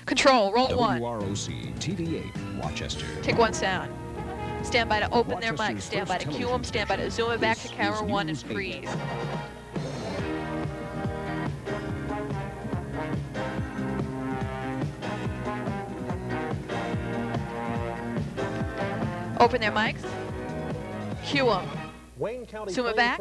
Control, roll 1. WROC-TV 8, Rochester. Take 1 sound. Stand by to open their mic. Stand by to cue them. Stand by to zoom it back to camera 1 and freeze. Open their mics. Cue them. Zoom it back.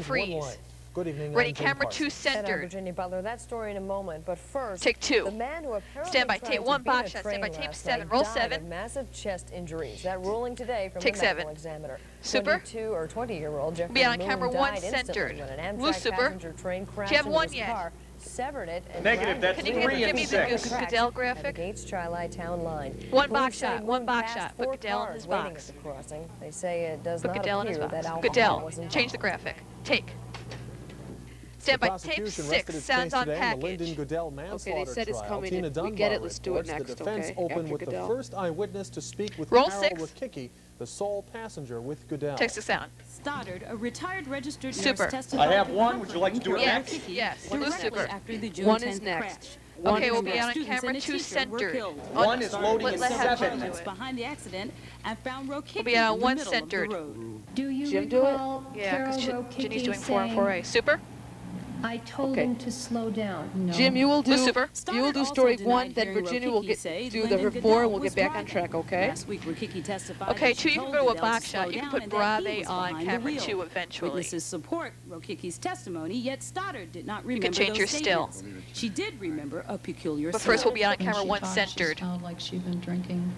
Freeze. Good evening. Ready, camera 2 centered. Virginia Butler, that story in a moment, but first, take 2. The man who apparently stand by, take 1 box shot. Stand by, tape 7. Roll 7. Massive chest injuries. That ruling today from take the 7. medical examiner. Super. 22 or 20-year-old Jeffrey be on Moon camera 1 died centered. When an Blue Amtrak super. passenger train crashed Do you have into 1 his yet? car, severed it, and negative. That's can you 3 give and me 6. the Goodell graphic? Gates Tri-Li Town line. 1 box shot. 1 box shot. Put Goodell in his waiting box. at the crossing. They say it does Put not Goodell in his appear box. that alcohol Goodell. was involved. Change the graphic. Take. Stand by, tape 6. Sounds on package. Okay, they said it's coming. We get it. Let's do it next. The defense opened with the first eyewitness to speak with roll Paula 6. Rochester, the sole passenger with Goodell. Text the sound. Stoddard, a retired registered super. Nurse, testified. I have 1. Would you like to do it yes, next? Yes. Blue super. After the June 1 10th is next. Crash. Okay, we'll be on camera 2 centered. 1 is loading in 7. Behind the accident and found We'll Rochester be on in the 1 middle centered. of the road. Do you Jim do it? recall Yeah, because Carol Ginny's Rokicki doing 4 and saying, 4A. Super. I told Okay. him to slow down. No. Jim, you will do super. you will do story 1, then Virginia will get do the 4, and we'll get back on track. Okay. Last week, Rochicki testified Okay, that 2. she You can told go to a Goodell box slow shot. You can down put and that he Brave was on behind the camera wheel. 2 eventually. Witnesses support Rokicki's testimony, yet Stoddard did not remember can change your those still. statements. She did remember a peculiar But first, smell. we'll be on camera 1 centered. She like she'd been drinking.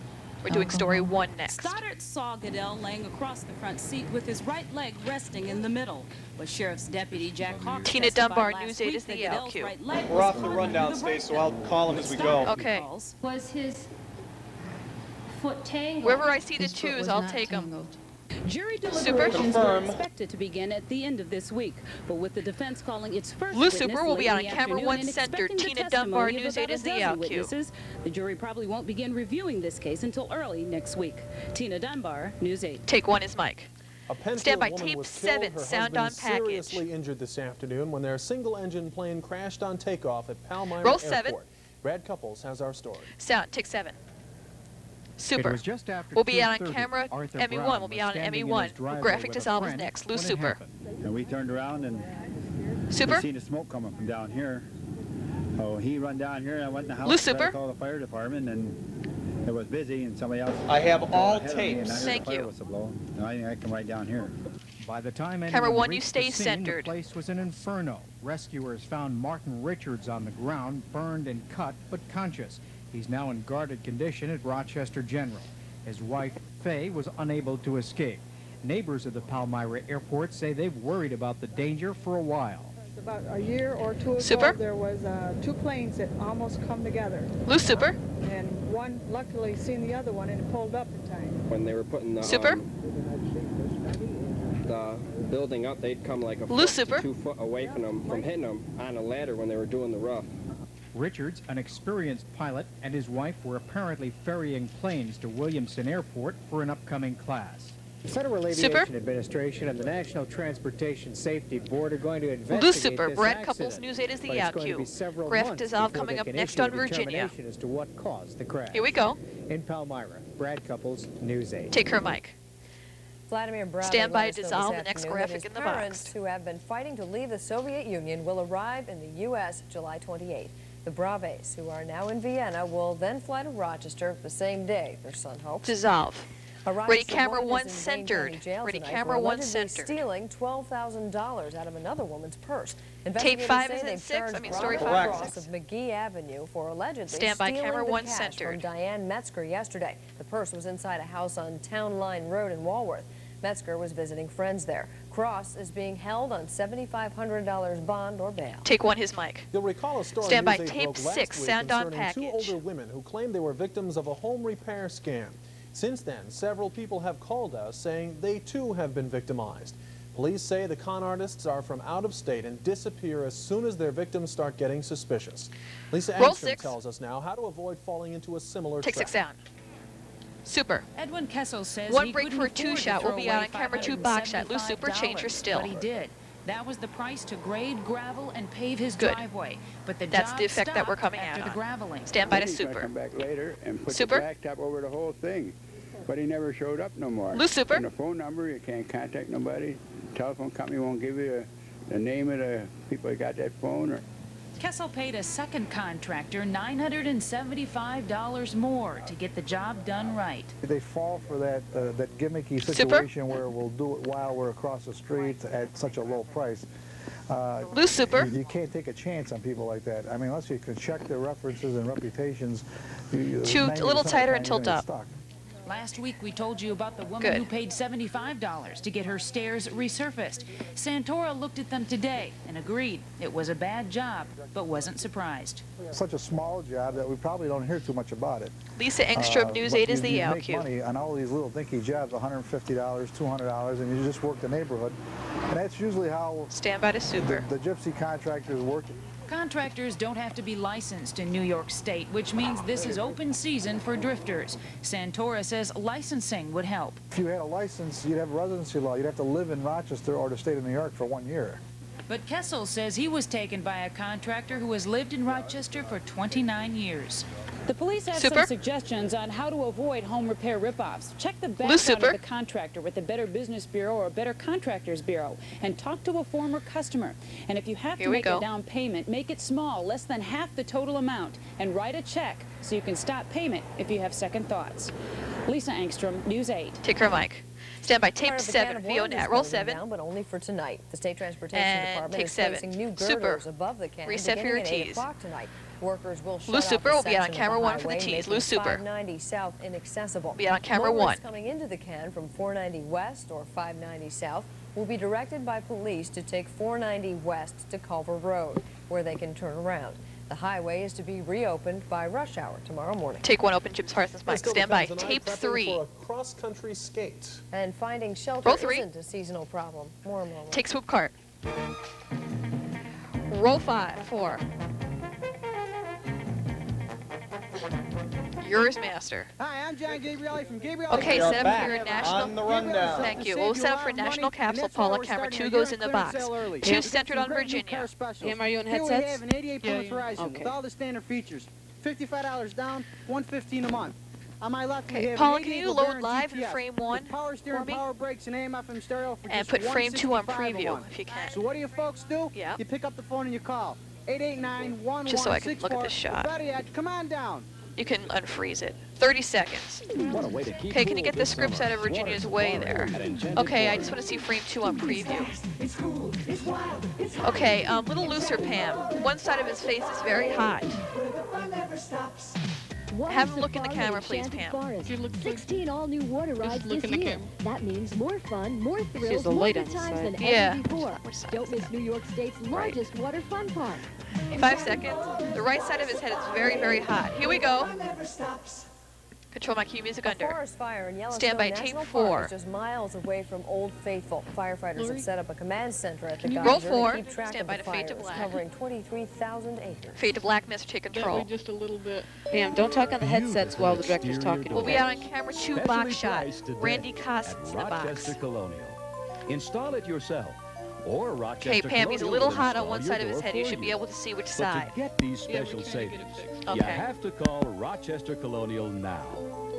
We're doing story 1 next. Stoddard saw Goodell laying across the front seat with his right leg resting in the middle. But Sheriff's Deputy Jack Hawks Tina testified Dunbar, last News 8 week is the that Goodell's LQ. right leg We're was off the covered rundown with a stage, so break I'll down. call him as we go. Okay. Was his foot tangled? Wherever I see the His foot 2s, was I'll not take them. tangled. Jury Super. deliberations were Confirm. expected to begin at the end of this week, but with the defense calling its first Blue witness Super will be late on in the camera afternoon 1 and centered. expecting the Tina Dunbar, testimony of News 8 about is the a dozen LQ. witnesses, the jury probably won't begin reviewing this case until early next week. Tina Dunbar, News 8. Take 1 is Mike. A Penfield Stand by, woman tape was 7, killed. Her sound husband on package. seriously injured this afternoon when their single-engine plane crashed on takeoff at Palmyra Roll Airport. 7. Brad Couples has our story. Sound. Take 7. It Super. was just after We'll be on 2:30. camera Arthur ME1. Brown We'll be was on standing in ME1. his driveway Graphic with a dissolve is friend next. Blue when it Super. happened. And we turned around and Super. we seen the smoke coming from down here. So he run down here and I went in the house Blue and tried to Super. call the fire department and it was busy and somebody else. I have all ahead of me, and I tapes. heard the Thank fire you. whistle blow. And I come right down here. By the time Camera anyone 1, you reached stay the scene, centered. The place was an inferno. Rescuers found Martin Richards on the ground, burned and cut, but conscious. He's now in guarded condition at Rochester General. His wife, Faye, was unable to escape. Neighbors of the Palmyra airport say they've worried about the danger for a while. About a year or 2 ago, Super. there was 2 planes that almost come together, Blue Super. and one luckily seen the other one and it pulled up in time. When they were putting the, Super. The building up, they'd come like a Blue foot Super. to 2 foot away from them, from hitting them on a ladder when they were doing the rough. Richards, an experienced pilot, and his wife were apparently ferrying planes to Williamson Airport for an upcoming class. The Federal Aviation Super. Administration and the National Transportation Safety Board are going to investigate Blue Super. this Brad accident. Couples, News 8 is the But it's going to be LQ. several Graphic months dissolve before coming they up can next issue on a Virginia. determination as to what caused the crash. Here we go. In Palmyra, Brad Couples, News 8. Take her mic. Vladimir Bradley Stand by let us to know dissolve this the next afternoon that graphic his in the parents, box. who have been fighting to leave the Soviet Union, will arrive in the U.S. July 28th. The Braves, who are now in Vienna, will then fly to Rochester the same day, their son hopes. Dissolve. Arrives Ready, the camera woman 1 is in Wayne centered. County Jail Ready, tonight camera for 1 allegedly centered. stealing $12,000 out of another woman's purse. Tape Investigators 5 say is in they've 6. charged Story Robert 5. Cross of McGee Avenue for allegedly Stand by, stealing camera the 1 cash centered. from Diane Metzger yesterday. The purse was inside a house on Town Line Road in Walworth. Metzger was visiting friends there. Cross is being held on $7,500 bond or bail. Take 1 his mic. You'll recall a story Stand by, News 8 tape broke last 6, week sound on concerning 2 package. older women who claimed they were victims of a home repair scam. Since then, several people have called us saying they too have been victimized. Police say the con artists are from out of state and disappear as soon as their victims start getting suspicious. Lisa Roll Angstrom 6. tells us now how to avoid falling into a similar Take trap. 6 sound. Super. Edwin Kessel says 1 he break couldn't for a 2 afford to shot. We'll throw be away on camera 2 box shot. Blue Super, change your $575, still. But he did. That was the price to grade, gravel, and pave his Good. driveway. But That's job the effect that we're stopped coming after out the on. graveling. Stand by to Then he's gonna super. come back later and put Super. the blacktop over the whole thing. But he never showed up no more. Loose super. And the phone number, you can't contact nobody. Telephone company won't give you the name of the people that got that phone. Or Kessel paid a second contractor $975 more to get the job done right. They fall for that gimmicky Super. situation where we'll do it while we're across the street at such a low price. Loose super. You can't take a chance on people like that. I mean, unless you can check their references and reputations. Toot a little tighter and tilt up. Last week, we told you about the woman Good. who paid $75 to get her stairs resurfaced. Santora looked at them today and agreed it was a bad job, but wasn't surprised. Such a small job that we probably don't hear too much about it. Lisa Engstrom, News 8 is the You Yale make Q. money on all these little dinky jobs, $150, $200, and you just work the neighborhood. And that's usually how Stand by to super. the gypsy contractors work it. Contractors don't have to be licensed in New York State, which means this is open season for drifters. Santora says licensing would help. If you had a license, you'd have a residency law. You'd have to live in Rochester or the state of New York for 1 year. But Kessel says he was taken by a contractor who has lived in Rochester for 29 years. The police have Super. some suggestions on how to avoid home repair ripoffs. Check the Loose background super. of the contractor with the Better Business Bureau or Better Contractors Bureau and talk to a former customer. And if you have Here to we make go. a down payment, make it small, less than half the total amount, and write a check so you can stop payment if you have second thoughts. Lisa Engstrom, News 8. Take her mic. Stand by. Tape Part of the 7. can of worms is Vionat. Roll closing 7. down, but only for tonight. The State Transportation And Department take is 7. placing new Super. girders above the can Reset for beginning your at 8 T's. o'clock tonight. Workers will shut Loose off super a will be on section of camera the 1 for the highway, T's. making Loose super. 590 south inaccessible. Be on camera 1. Motorists coming into the can from 490 west or 590 south will be directed by police to take 490 west to Culver Road, where they can turn around. The highway is to be reopened by rush hour tomorrow morning. Take 1. Open Jim Harson's mic. Still Stand by. tonight, Tape prepping 3. for a cross-country skate. And finding shelter Roll 3. isn't a seasonal problem. More in a moment. Take swoop cart. Roll 5. 4. Yours, master. Hi, I'm John Gabrielli from Gabrielli. Okay, We are set up back for your national. on the rundown. Thank you. We'll set up for national capsule. Paula, camera 2 goes in the box. 2 centered on Virginia. Pam, are you in Here we headsets? have an 88-point Verizon Okay. with all the standard features. $55 down, $115 a month. On my left, we Okay, have Paula, an can 88 you load LeBaron live in GTS frame with 1 power steering, for me? power brakes, and AM/FM stereo for And just put frame 2 on $165 a preview, month. if you can. So what do you folks do? Yeah. You pick up the phone and you call 889-1164. Just so I can look at this shot. Better yet, come on down. You can unfreeze it. 30 seconds. What a way to keep Okay, can you cool get the this scripts summer. out of Virginia's Water, way water, there? at Enchanted Okay, I Water. just want to see frame 2 on preview. Okay, a little looser, Pam. One side of his face is very hot. Have him look in the camera, please, Pam. 16 all-new water rides this year. That means more fun, more thrills, a more light good on the times side. than Yeah. ever before. Don't miss New York State's largest water fun park. 5 seconds. The right side of his head is very, very hot. Here we go. Control my cue music A under. forest fire in Yellowstone Stand by. National Tape Park 4. is just miles away from Old Faithful. Firefighters have set up a command center at the Roll geyser 4. to keep track Stand of by the to fade to fires, black. covering 23,000 acres. Fade to black, Mr. Take control. Just a little bit. Pam, don't talk on the headsets while the director's talking. We'll be out on camera 2 box shot. priced today Randy Cost's in the box. Rochester Colonial. Install it yourself. Or Rochester Okay, Pam, he's a Colonial little will hot on install one your side of his door head. You for should be able to see which But side. to get these special savings, you Okay. have to call Rochester Colonial now.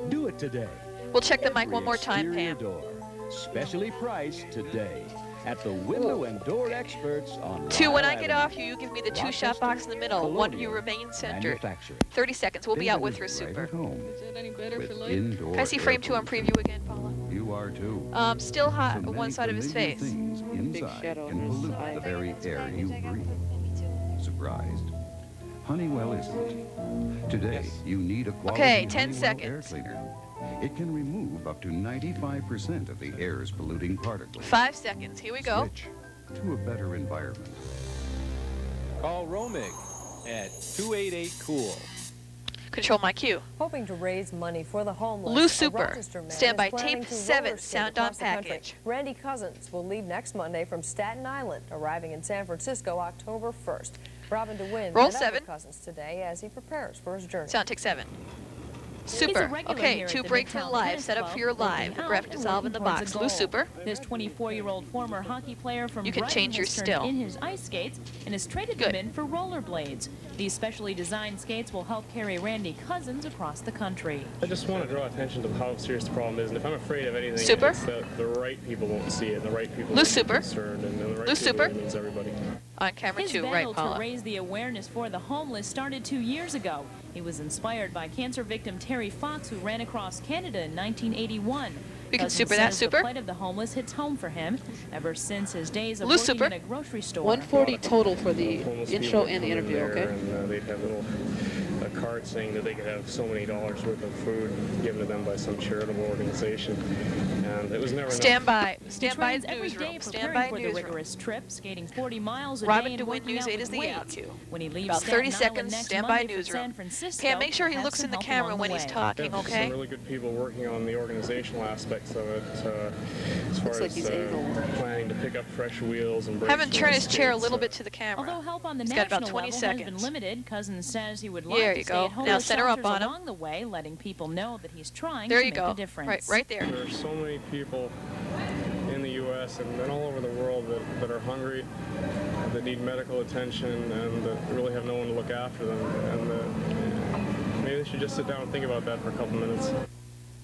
Do it today. We'll check the mic Every one more time, exterior Pam. door, specially priced today at the window and door experts on 2, when I Lyle get Avenue. off you, you give me the 2-shot box in the middle. 1, you remain centered. 30 seconds. We'll be out with her Right super. at home. Is that any better With for light? indoor Can I see frame air 2 on pollution. preview again, Paula? You are too. Still hot So on one many side of his familiar face. things inside shadow can on his pollute eye. the very air you breathe. Surprised? Honeywell isn't. Today, you need a quality Okay, 10 Honeywell air seconds. cleaner. It can remove up to 95% of the air's polluting particles. 5 seconds. Here we go. Switch to a better environment. Call Romig at 288-COOL. Control my cue. Hoping to raise money for the homeless. Loose a super. Rochester man Stand is by. planning Tape to 7. roller skate Sound on across the country. package. Randy Cousins will leave next Monday from Staten Island, arriving in San Francisco October 1st. Robin DeWitt Roll met up 7. with Cousins today as he prepares for his journey. Sound take 7. Super. Okay, 2 break for live. Set up for your live. Graphic dissolve in the box. Lose super. This 24-year-old former hockey player from You can Brighton change your has turned still. in his ice skates and has traded them in for rollerblades. These specially designed skates will help carry Randy Cousins across the country. I just want to draw attention to how serious the problem is, and if I'm afraid of anything, Super. it's that the right people won't see it, and the right people Lose won't be super. concerned, and the right Lose people super. means everybody. On camera His 2, right, battle Paula. to raise the awareness for the homeless started 2 years ago. He was inspired by cancer victim Terry Fox, who ran across Canada in 1981. We can Cousins super that says super. The plight of the homeless hits home for him ever since his days of Lose working super. in a grocery store. 140 total for the Homeless intro people and the come in interview, there, okay? And they'd have a card saying that they could have so many dollars worth of food given to them by some charitable organization, and it was never Stand enough. by. He Stand by trains every day newsroom. Stand preparing by for the newsroom. rigorous trip, skating 40 miles a Robin day and DeWitt, working News out 8 with is the weights. AQ. When he leaves About 30 Staten Island seconds. next Stand by Monday for newsroom. San Francisco, Pam, make sure he he'll have looks in some the help camera along when the he's way. talking, There's okay? some really good people working on the organizational aspects of it, as far Looks like as he's angled. planning to pick up fresh wheels and brakes. Have him for turn the his chair a skates, little bit to the camera. Although help on the He's got national about 20 level seconds. has been limited, Cousins says he would There like you to stay go. at Now homeless center up shelters on him. along the way, letting people know that he's trying There to you make go. a difference. Right there. There are so many people in the U.S. and all over the world that are hungry, that need medical attention, and that really have no one to look after them. And maybe they should just sit down and think about that for a couple minutes.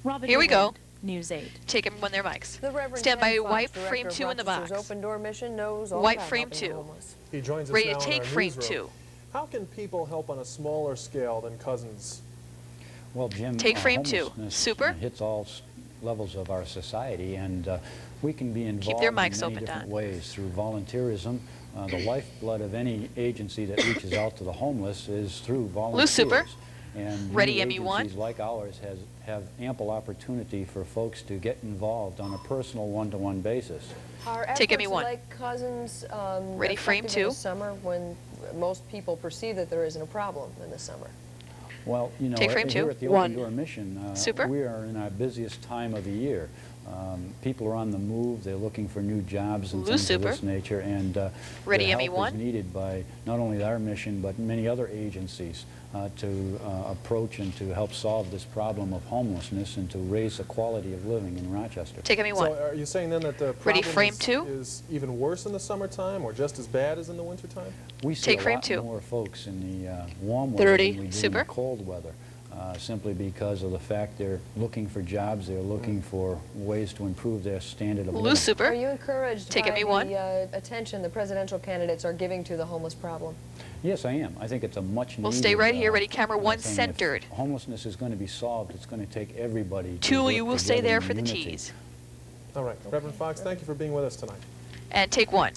Robin Here we go. DeWitt, News 8. Take him when they're mics. The Reverend Stand by. Ken Fox, Wipe director frame of 2 in the box. Rochester's Open Door Mission knows all Wipe about frame helping the 2. homeless. He joins us Ready now to in take our frame newsroom. 2. How can people help on a smaller scale than Cousins? Well, Jim, Take frame 2. homelessness, Super. hits all levels of our society, and we can be involved Keep their in mics many open, different Don. ways through volunteerism. The lifeblood of any agency that reaches out to the homeless is through volunteers. Loose super. And Ready, many ME1. agencies like ours have ample opportunity for folks to get involved on a personal one-to-one basis. Are Take efforts ME1. like Cousins Ready, frame effective in 2. the summer when most people perceive that there isn't a problem in the summer? Well, you know, Take frame here 2. at the 1. Open Door Mission, Super. we are in our busiest time of the year. People are on the move. They're looking for new jobs and Loose things of super. this nature. And Ready, the help ME1. is needed by not only our mission, but many other agencies to approach and to help solve this problem of homelessness and to raise the quality of living in Rochester. Take ME1. So are you saying then that the Ready, problem frame 2. is even worse in the summertime or just as bad as in the wintertime? We see Take a frame lot 2. more folks in the warm weather 30. than we do Super. in the cold weather. Simply because of the fact they're looking for jobs, they're looking for ways to improve their standard of living. Loose super. Are you encouraged Take by ME1. the attention the presidential candidates are giving to the homeless problem? Yes, I am. I think it's a much needed. We'll stay right here. Ready, camera 1, thing. If centered. homelessness is going to be solved, it's going to take everybody. to 2, work you will stay together there in for the unity. tees. All right. Reverend Fox, thank you for being with us tonight. And take 1.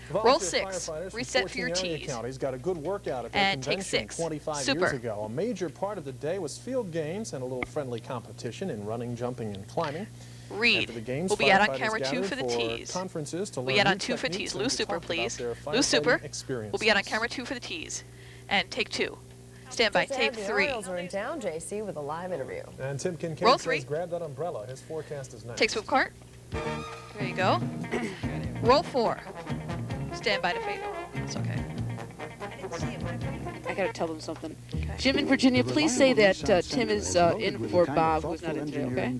Roll Volunteer 6. firefighters from Reset for your 14 area tees. counties got a good workout at their And take convention 6. 25 Super. years ago. A major part of the day was field games and a little friendly competition in running, jumping, and climbing. Read. After the games, We'll be out on firefighters camera 2 gathered for the tees. Conferences to We'll be learn out on new 2 for techniques tees. and Loose to super, talk about please. their Loose super. firefighting We'll be out on experiences. camera 2 for the tees. And take 2. Stand by. Just Take ahead, the 3. Orioles are in town, JC, with a live interview. And Tim Kincaid Roll says 3. grab that umbrella. His forecast is next. Take swoop cart. There you go. Roll 4. Stand by to fade. It's okay. I gotta tell them something. Jim in Virginia, please say that Tim is in for Bob, who's not in today,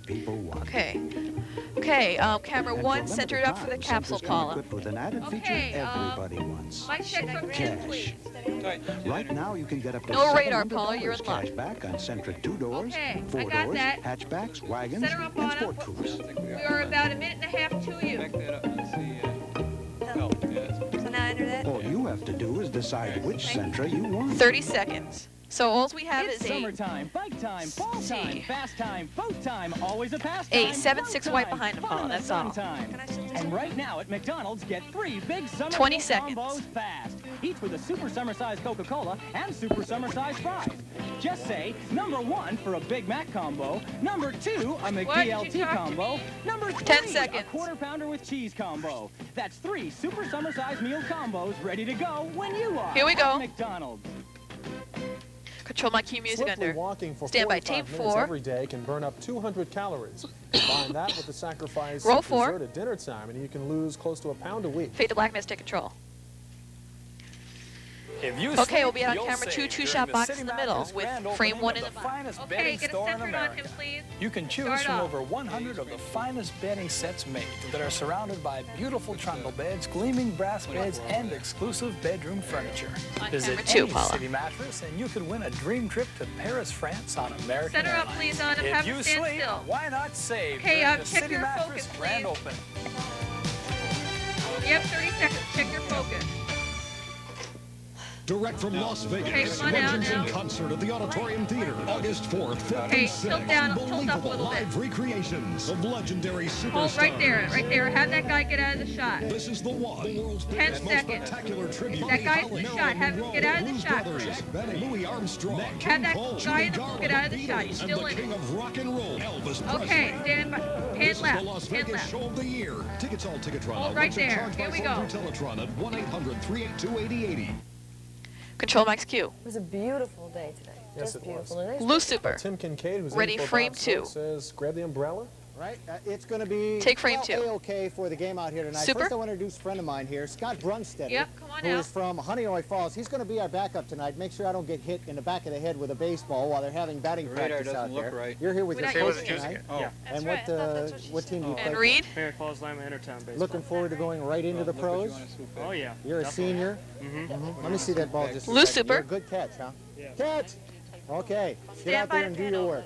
okay? Okay. Okay, camera 1, centered up for the capsule, Paula. With an added feature Okay, everybody wants. mic check from Jim, please. Right now, you can get up to No radar, $700 Paula, you're in luck. cash back on Sentra 2 doors, Okay, 4 I got doors, that. hatchbacks, wagons, Center up and on sport him. coupes. We are about a minute and a half to you. So now enter that. All you have to do is decide which Sentra you want. 30 seconds. So all we have It's is summertime, bike time, fall time, fast time, boat time, always a pastime. 8, 7, 6 flow white time, behind him, fun Paula, in the that's all. sun time. And right now at McDonald's, get 3 big summer 20 meal seconds. combos fast. Each with a super summer size Coca-Cola and super summer size fries. Just say number 1 for a Big Mac combo, number 2 a McDLT combo, number 3 10 seconds. a quarter pounder with cheese combo. That's 3 super summer size meal combos ready to go when you are Here we go. at McDonald's. Control my key music Swiftly under. walking for Stand by. 45 Tape minutes 4. every day can burn up 200 calories. Combine that with the sacrifice Roll of 4. dessert at dinner time, and you can lose close to a pound a week. Fade to black mist, take control. If you Okay, we'll sleep, be on you'll camera save two during shot the box City in the middle Mattress with grand frame opening one of in the the finest Okay, bedding get it store in centered on America. him, please. You can choose Start from off. over 100 of the finest bedding sets made that are surrounded by beautiful trundle beds, gleaming brass beds, and exclusive bedroom furniture. On Visit camera two, any Paula. City Mattress and you could win a dream trip to Paris, France on American Center up, Airlines. please, on him. If Have you him stand sleep, still. why not save Okay, during the check City your Mattress focus, grand please. opening? Yep, 30 seconds. Check your focus. Direct from Las Vegas, Okay, come on down Legends now. in Concert at the Auditorium Theater, August 4th, 5th, Okay, and 6th. tilt down, tilt up a Unbelievable little bit. live recreations of legendary superstars. Hold right there, right there. Have that guy get out of the shot. This is the one, the world's 10 biggest, most seconds. spectacular tribute. That guy's in the Marilyn shot. Have him Monroe, get out of the Blues shot. Brothers, Louis Armstrong, Have King that Cole, guy in the Jimmy pool get out of the Garland, shot. He's and still the in king it. of rock and roll, Elvis Presley. Okay, stand by. This Pan is the left. Las Pan Vegas left. show of the year. Tickets all Ticketron. Hold right Electric there. charge by Here we phone go. through Teletron at 1-800-382-8080. Control Mike's cue. It was a beautiful day today. Yes, Just it was. beautiful. And nice Lou Super. Tim Kincaid, who's Ready, in for frame Bob two. Stokes, says, grab the umbrella. Right? It's going to be Take frame two. A-okay for the game out here tonight. Super. First, I want to introduce a friend of mine here, Scott Brunstetter, Yep, come on who out. is from Honeoye Falls. He's going to be our backup tonight. Make sure I don't get hit in the back of the head with a baseball while they're having batting practice out there. You're here with your coach tonight. Yeah. And what team do you play And for? Reed? Fair Falls Lima Intertown baseball. Looking forward to going right into the pros? Oh, yeah. You're a senior? Let me see that ball just a Lou second. Super. You're a good catch, huh? Yeah. Catch! Okay. Get Stand out by there and the do pan your work.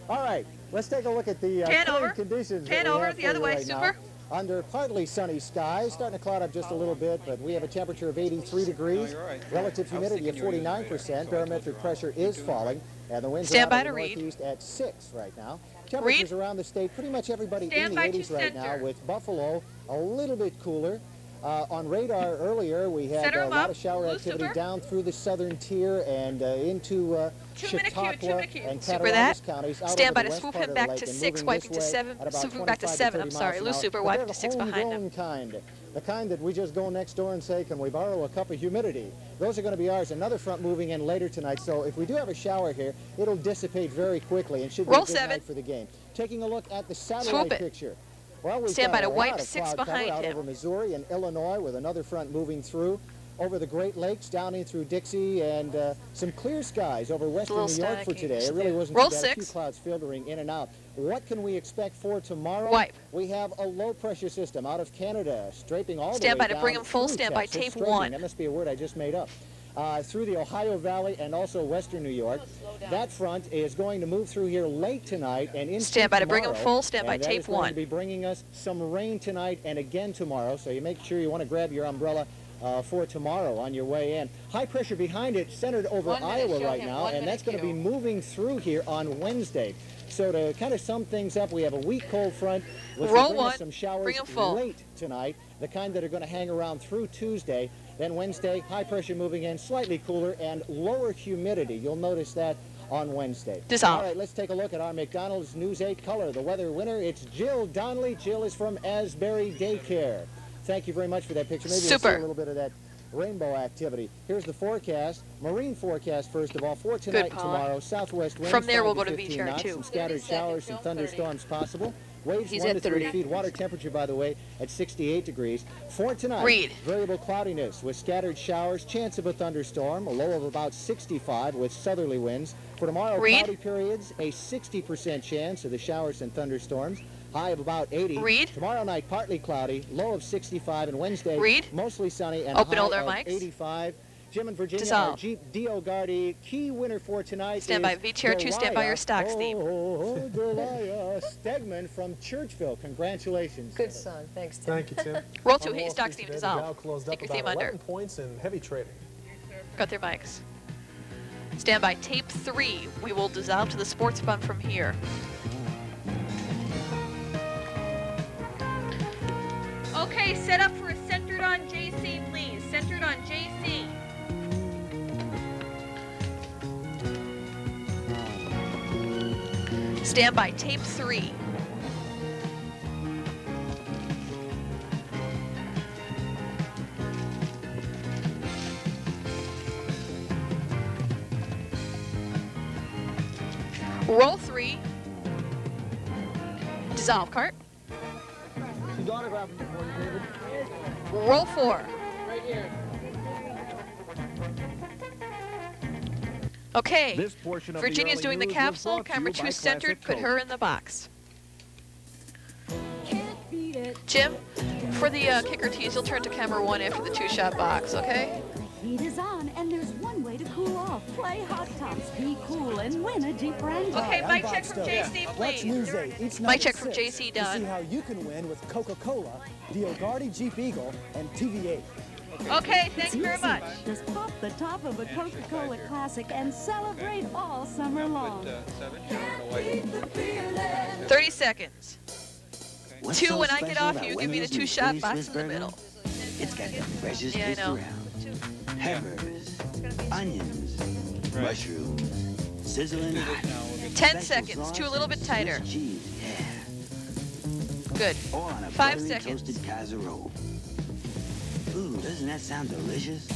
All right. Let's take a look at the Pan current over. conditions Pan that we over. have The for other you way. right now. Super. Under partly sunny skies, starting to cloud up just a little bit, but we have a temperature of 83 degrees. Relative humidity of 49%. Barometric pressure is falling, and the winds are Stand out by of the to read. northeast at 6 right now. Temperatures around the state, pretty much everybody Stand in the by to 80s right now, center. with Buffalo a little bit cooler. On radar earlier, we had Center a him lot up. of shower Blue activity Super. down through the southern tier and into 2-minute cue, Chautauqua 2-minute cue. and Super that. Cattaraugus counties out Stand over by the to west swoop part him of the back lake to and 6, moving wiping this to way 7, at about swooping back to 25 7. 30 I'm sorry, miles Lou an hour. Super, But wiping they're to 6 the behind him. homegrown the kind that we just go next door and say, can we borrow a cup of humidity? Those are going to be ours. Another front moving in later tonight, so if we do have a shower here, it'll dissipate very quickly and should be Roll a good 7. night for the game. Taking a look at the Swoop satellite it. picture. Well, we've Stand got by to a lot wipe of 6 cloud cover behind out him. over Missouri and Illinois with another front moving through. Over the Great Lakes, down in through Dixie, and some clear skies over western New York for today. It really wasn't Roll too bad. A few 6. clouds filtering in and out. What can we expect for tomorrow? Wipe. We have a low-pressure system out of Canada, draping all the Stand way by to down bring 'em full. through Stand by Texas, tape straightening. 1. That must be a word I just made up. Through the Ohio Valley and also western New York. That front is going to move through here late tonight and into Stand by to bring 'em tomorrow, full. Stand by and that tape is going 1. to be bringing us some rain tonight and again tomorrow, so you make sure you want to grab your umbrella for tomorrow on your way in. High pressure behind it, centered over 1 minute, Iowa show right him, now, 1 and that's going minute to be moving through here on Wednesday. So to kind of sum things up, we have a weak cold front, which Roll will bring us 1, some showers bring 'em full. late tonight, the kind that are going to hang around through Tuesday. Then Wednesday, high pressure moving in, slightly cooler and lower humidity. You'll notice that on Wednesday. Dissolve. All right, let's take a look at our McDonald's News 8 color. The weather winner, it's Jill Donnelly. Jill is from Asbury Daycare. Thank you very much for that picture. Maybe we'll Super. see a little bit of that rainbow activity. Here's the forecast. Marine forecast, first of all, for tonight and Paula. tomorrow. Southwest winds. From there, 5 we'll to go to 15 VTR knots, 2. Some scattered showers, some thunderstorms possible. Waves He's 1 at to 3 30. feet. Water temperature, by the way, at 68 degrees. For tonight, Read. variable cloudiness with scattered showers, chance of a thunderstorm, a low of about 65 with southerly winds. For tomorrow, Read. cloudy periods, a 60% chance of the showers and thunderstorms. High of about 80. Read. Tomorrow night, partly cloudy, low of 65, and Wednesday, Read. mostly sunny and Open a all high their of mics. 85. Jim in Virginia, Dissolve. our Jeep Dio Guardi key winner for tonight Stand is by VTR 2, stand by your stocks theme. Delia Stegman from Churchville. Congratulations. Good song. Thanks, Tim. Thank you, Tim. Roll 2, On hit your Wall stocks Street theme, today, the Dow dissolve. closed Take up your theme about under. 11 points in heavy trading. Got their mics. Stand by tape 3. We will dissolve to the sports fund from here. Okay, set up for a centered on JC, please. Centered on JC. Stand by tape 3. Roll 3. Dissolve cart. She's autographing for you, David. Roll 4. Right here. Okay, This portion of Virginia's the doing the early news was capsule. brought to Camera you 2 by centered. Classic Put Coke. her in the box. Jim, for the kicker tees, you'll turn to camera 1 after the 2-shot box, okay? Heat is on, and there's one way to cool off. Play Hot Tops, be cool, and win a Jeep Wrangler. Okay, mic check from JC, Watch please. News 8 each night Mic check at from 6 JC to done. see how you can win with Coca-Cola, the O'Garty Jeep Eagle, and TVA. Okay, thanks very much. Just pop the top of a Coca-Cola Classic and celebrate all summer long. 30 seconds. 2 when I get off you, give me the 2-shot box in the middle. It's got the freshest Yeah, I fish know. around. Peppers, onions, mushrooms, sizzling hot. 10 seconds. 2 a little bit tighter. Cheese, yeah. Good. All on a 5 buttery seconds. toasted casserole. Ooh, doesn't that sound delicious?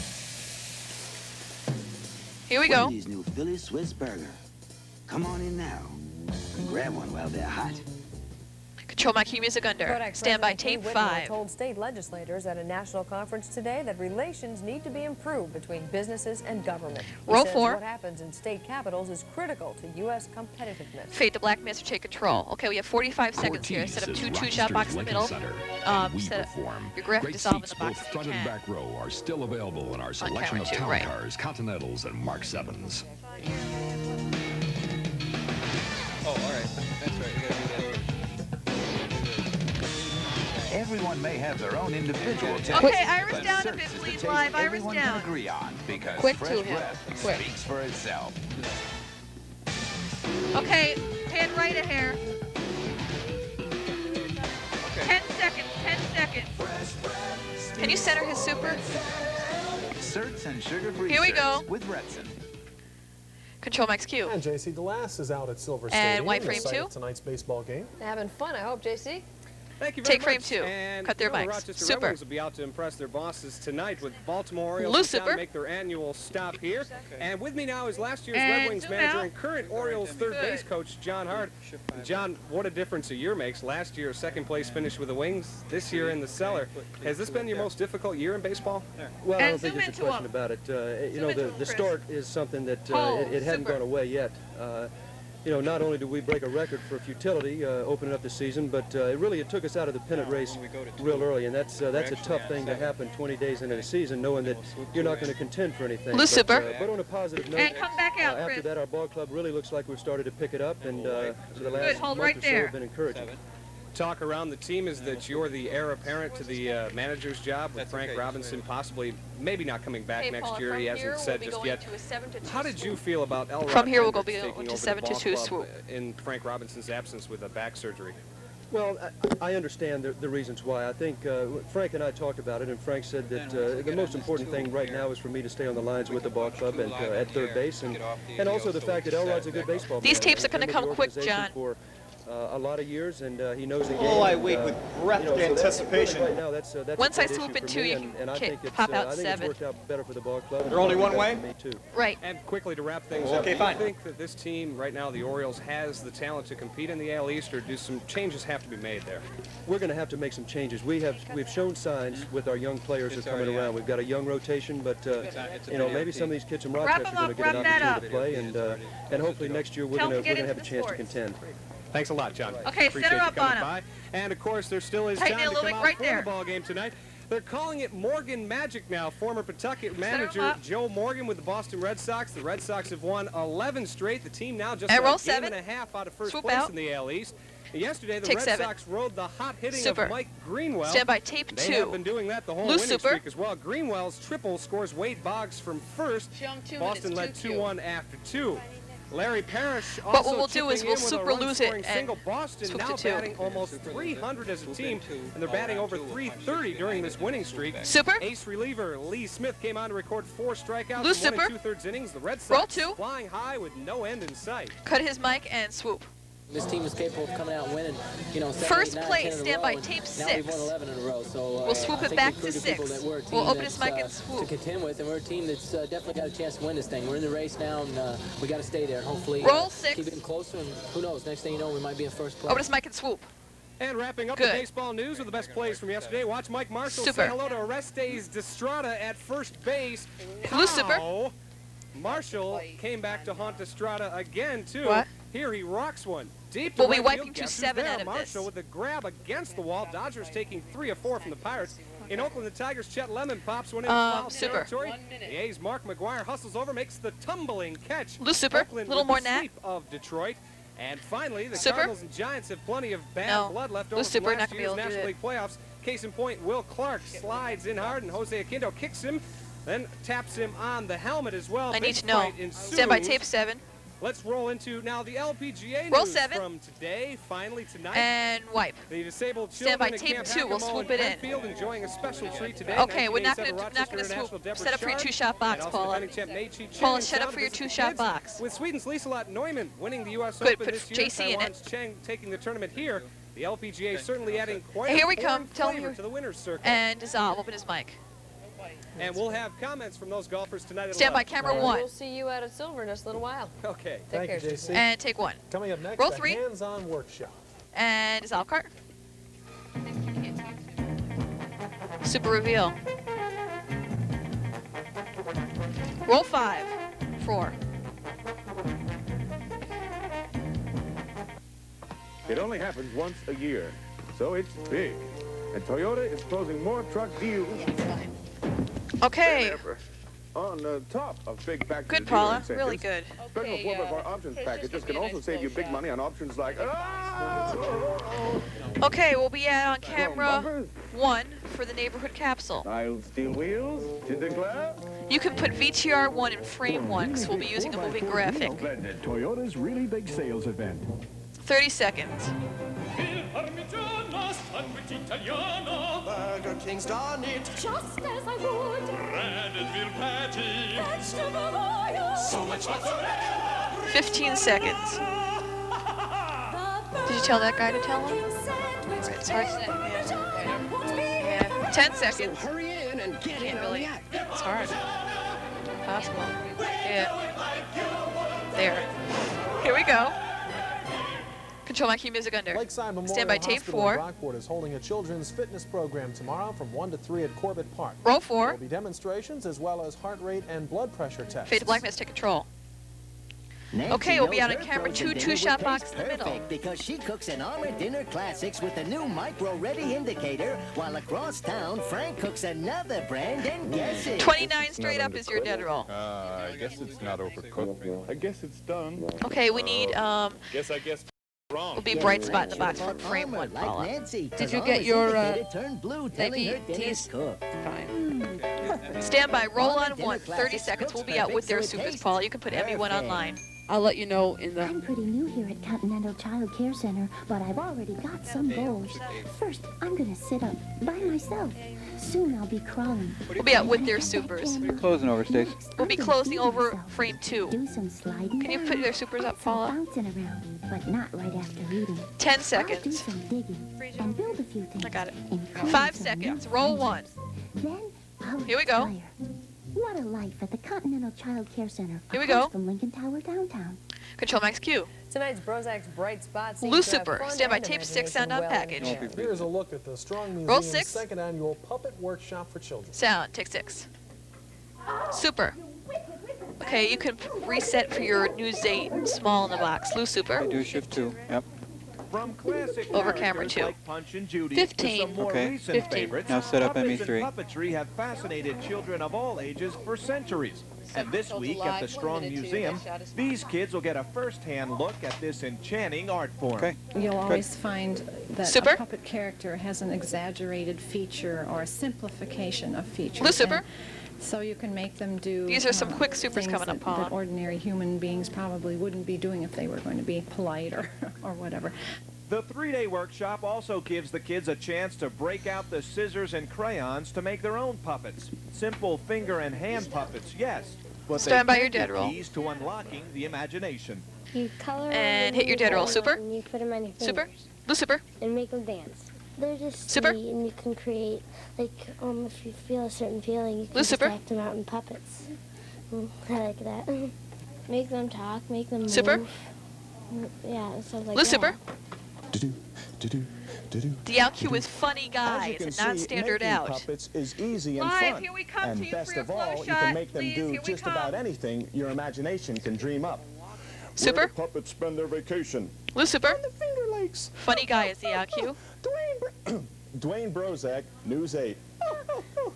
Here we go. Wendy's new Philly Swiss burger. Come on in now. Grab one while they're hot. Control my key music under. Kodak Stand by President tape Lee Whitmore 5. told state legislators at a national conference today that relations need to be improved between businesses and government. He Roll says 4. what happens in state capitals is critical to U.S. competitiveness. Fade to black master, take control. Okay, we have 45 seconds here. Set up 2 2-shot boxes in the middle. Set up your graphic Great dissolve in seats, the box both if front you and can. back row, are still available in our selection camera of too, town right. cars, Continentals, and Mark 7s. Oh, all right. That's right. We gotta do that. Everyone may have their own individual taste. Okay, Iris but down a search bit, is the please, taste live. Iris everyone down. can agree on because Quick fresh to him. breath Quick. speaks for itself. Okay, pan right a hair. 10 seconds, 10 seconds. Can you center his super? Certs and sugar-free Here we certs go. with Retson. Control Max Q. And JC DeLass is out at Silver And Stadium. white the frame site 2. of tonight's baseball game. Having fun, I hope, JC. Thank you very Take frame much. 2. And Cut their the mics. Rochester Super. Red Wings will be out to impress their bosses tonight with Baltimore Orioles Loose in town super. to make their annual stop here. And with me now is last year's And Red Wings zoom manager out. and current Orioles third base coach, John Hart. John, what a difference a year makes. Last year, second place finish with the Wings. This year in the cellar. Has this been your most difficult year in baseball? Well, I And don't think zoom there's a into question about it. You know, into the him, Chris. start is something that Oh, it hadn't super. gone away yet. You know, not only did we break a record for futility opening up the season, but it took us out of the pennant race real early, and that's a tough thing to happen 20 days into the season, knowing that you're not going to contend for anything. Loose But, super. but on a positive note, And come back out, after Chris. that, our ball club really looks like we've started to pick it up, and for the last hold month right or so there. have been encouraging. Talk around the team is that you're the heir apparent to the manager's job with Frank Robinson possibly, maybe not coming back Hey, next Paula, year. from He here, hasn't we'll said be just going yet. to a 7-2 How did you feel about L. From here, we'll go Hendricks be taking to over the 7-2 ball club swoop. in Frank Robinson's absence with a back surgery? Well, I understand the reasons why. I think Frank and I talked about it, and Frank said that the most important thing right now is for me to stay on the lines with the ball club and at third base, and also the fact that Elrod's a good baseball player. These tapes are going to He's been come with the quick, organization John. For a lot of years, and he knows the game. Oh, I and, wait with breath so that's anticipation. really right now, that's Once a I great swoop issue in for 2, me, you and can I think it's, pop out I think 7. it's worked out better for the ball club. They're only one better way? for me, too. Right. And quickly to wrap things Okay, up, do you fine. think that this team right now, the Orioles, has the talent to compete in the AL East, or do some changes have to be made there? We're going to have to make some changes. We've shown signs with our young players that are coming around. We've got a young rotation, but you know, maybe some of these kids from Rochester are going to get an opportunity to play, and hopefully next year we're Tell going them to get to have a into chance to sports. contend. Thanks a lot, John. Okay, Appreciate center you up coming on him. by. And of course, there still is Tighten time it a to little come bit out right for there. the ball game tonight. They're calling it Morgan Magic now. Former Pawtucket him manager up. Joe Morgan with the Boston Red Sox. The Red Sox have won 11 straight. The team now just And roll a game 7. and a half out of first Swoop place out. in the AL East. Yesterday, the Take Red 7. Sox rode the hot hitting Super. of Mike Greenwell. Stand by tape They 2. have been doing that the whole Loose winning super. streak as well. Greenwell's triple scores Wade Boggs from first. Show 'em 2 Boston led minutes, 2-2. 2-1 after 2. Larry Parrish But also what we'll do is chipping we'll in with a super lose it run-scoring and single. Boston swoop now to 2. batting almost 300 as a team, and they're batting over 330 during this winning streak. Super. Ace reliever Lee Smith came on to record 4 strikeouts Loose in 1 super. 2/3 innings. The Red Roll Sox 2. flying high with no end in sight. Cut his mic and swoop. This team is capable of coming out and winning, you know, 7, First 8, 9, place, 10 in a stand row, by and tape now 6. we've won 11 in a row, so We'll swoop I it think back we to proved people 6. that we're a team We'll open that's, his mic and swoop. to contend with, and we're a team that's definitely got a chance to win this thing. We're in the race now, and we got to stay there. And hopefully, Roll 6. keep getting closer, and who knows? Next thing you know, we might be in first place. Open his mic and swoop. And wrapping up Good. the baseball news with the best plays from yesterday. Watch Mike Marshall Super. say hello to Orestes Destrada at first base. Loose super. How Marshall came back to haunt Estrada again, too. What? Here he rocks one. Deep to We'll be right wiping field. to Guess who's 7 there? out of this. Marshall with the grab against the wall. Dodgers taking 3 of 4 from the Pirates. In Oakland, the Tigers' Chet Lemon pops one in foul super. territory. The A's' Mark McGuire hustles over, makes the tumbling catch. Loose super. Oakland Little with more the nat. sweep of Detroit. And finally, the Super. Cardinals and Giants have plenty of bad No. blood left over Loose from super, not last gonna be year's able to do National it. League playoffs. Case in point, Will Clark slides in hard, and Jose Aquindo kicks him, then taps him on the helmet as well. I need Big to know. fight ensues. Stand by tape 7. Let's roll into now the LPGA Roll news 7. from today, finally tonight. And wipe. The disabled Stand by children tape in 2. We'll Camp swoop Hackamore it in. and Penfield enjoying a special treat today. Okay, we're not 1987 gonna Rochester swoop. International Deborah Set up for your Shard, 2-shot box, and also Paula. defending champ Mei Chi Chen Paula, and set up South for your Pacific 2-shot kids, box. With Sweden's Liselott Neumann winning the U.S. Good, Open put this year, JC in it. Taiwan's Cheng taking the tournament here. The LPGA certainly adding quite Hey, here a we foreign come. Tell me flavor your- to the winner's circle. And dissolve. Open his mic. And we'll have comments from those golfers tonight at Stand by 11. camera 1. We'll see you out at Silver in just a little while. Okay. Thank you, care, JC. And take 1. Coming up next, Roll a 3. hands-on workshop. And dissolve cart. Super reveal. Roll 5. 4. It only happens once a year, so it's big. And Toyota is closing more truck deals Okay. than ever. On top of big factory Good, dealer Paula. incentives, Really good. Special 4x4 options packages can also save you big money on options like Okay, we'll be on camera 1 for the neighborhood capsule. mild steel wheels, tinted glass. You can put VTR 1 in frame 1 because we'll be using a moving graphic. Toyota's really big sales event. 30 seconds. Burger King's done it. Just as I would. Radisville patty. Vegetable oil. So much mozzarella. 15 seconds. Did you tell that guy to tell him? It's hard to yeah. 10 seconds. So hurry in and get in on the act. It's hard. Possible. Yeah. There. Here we go. Control my key music under. Lakeside Memorial Stand by tape Hospital 4. in Rockport is holding a children's fitness program tomorrow from 1 to 3 at Corbett Park. Roll 4. There will be demonstrations as well as heart rate and blood pressure tests. Fade to blackness, take control. Okay, we'll be on a camera 2, 2-shot box in the middle. Because she cooks an Armour Dinner Classics with a new micro-ready indicator, while across town, Frank cooks another brand and guess it. 29 straight up is your dead roll. I guess it's not overcooked. I guess it's done. Okay, we need, Guess wrong. will be bright spot in the box for frame 1, Paula. Did you get your, maybe these? Fine. Stand by, roll on 1, 30 seconds. We'll be out with their supers, Paula. You can put everyone online. I'll let you know in the... I'm pretty new here at Continental Child Care Center, but I've already got some goals. First, I'm gonna sit up by myself. Soon I'll be crawling. We'll be out with their supers. Closing over, Stace. We'll be closing over frame 2. Do some sliding Can you down, put their supers up, some Paula? bouncing around, but not right after eating. 10 I'll do seconds. some digging and build a few things. I got it. including 5 some seconds. new Roll 1. friendships. Then I'll Here we go. retire. What a life at the Continental Child Care Center. Here we across go. From Lincoln Tower downtown. Control max Q. Tonight's Brozak's bright spots. Loose super. Stand by tape 6 sound on package. Here's a look at the Strong Roll Museum's 6. second annual puppet workshop for children. Sound, take 6. Super. Okay, you can reset for your news date small in the box. Loose super. Do shift 2. Yep. From classic Over camera 2. like Punch and Judy 15. to some more Okay. recent 15. favorites, Now set up puppets ME3. and puppetry have fascinated children of all ages for centuries. And this week at the Strong Museum, these kids will get a first-hand look at this enchanting art form. Okay. You'll always find that Super. a puppet character has an exaggerated feature or a simplification of features. Loose super. And so you can make them do These are some quick supers things coming up, that, Paula. that ordinary human beings probably wouldn't be doing if they were going to be polite or whatever. The 3-day workshop also gives the kids a chance to break out the scissors and crayons to make their own puppets. Simple finger and hand puppets, yes. But Stand by they your can dead be roll. keys to unlocking the imagination. You color And hit your dead roll. Super. And you put them on your fingers. Super. Loose super. And make them dance. They're just Super. sweet, and you can create, like, if you feel a certain feeling, you can Loose just super. act them out in puppets. I like that. Make them talk, make them move. Super. Yeah, so like Loose that. super. DLQ is funny guys and not standard out. Puppets is easy and Live, fun. here we come and to you best for your of all, flow you shot. can make them Please, do here we just come. about anything your imagination can dream up. Super. Where do puppets spend their vacation? Lucifer. The Finger Lakes. Funny guy is DLQ. Dwayne Brozak, News 8.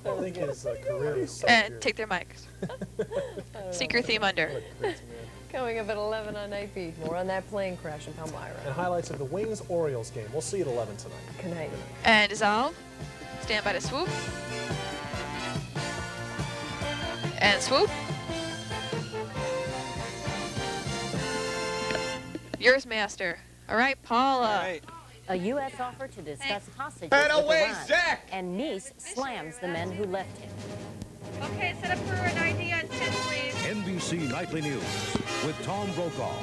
I think his career is And take their mics. Secret theme under. Coming up at 11 on Night Beat. More on that plane crash in Palmyra. And highlights of the Wings-Orioles game. We'll see you at 11 tonight. Good night. And dissolve. Stand by to swoop. And swoop. Yours, Master. All right, Paula. All right. A U.S. offer to discuss hostages And with away, Iran. Zack! And Nice slams the men who left him. Okay, set up for an ID on 10, please. NBC Nightly News with Tom Brokaw.